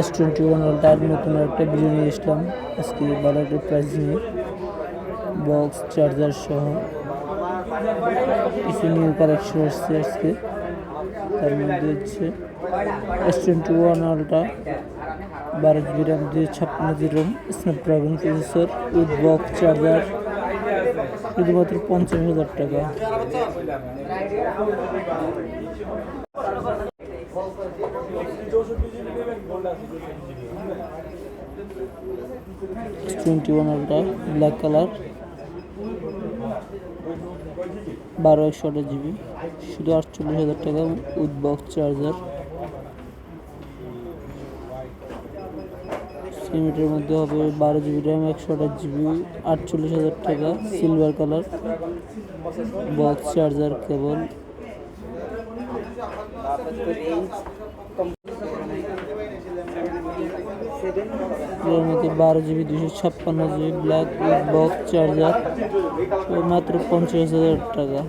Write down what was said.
S21 আলট্রার নতুন একটা video নিয়ে আসলাম আজকে ভালো একটা প্রাইস নিয়ে, বক্স চার্জার সহ কিছু নিউ কালেকশন আসছে আজকে। তার মধ্যে হচ্ছে S21 ultra 12 GB RAM 256 ROM Snapdragon processor with box charger শুধুমাত্র 50,000 টাকা। S21 ultra black colour 12/128 GB শুধু 48,000 টাকা উইথ বক্স চার্জার। সিমেন্টের মধ্যে হবে 12 GB RAM 128 GB 48,000 টাকা, silver colour, box charger cable. এর মধ্যে 12 GB 256 GB black with box charger মাত্র 50,000 টাকা।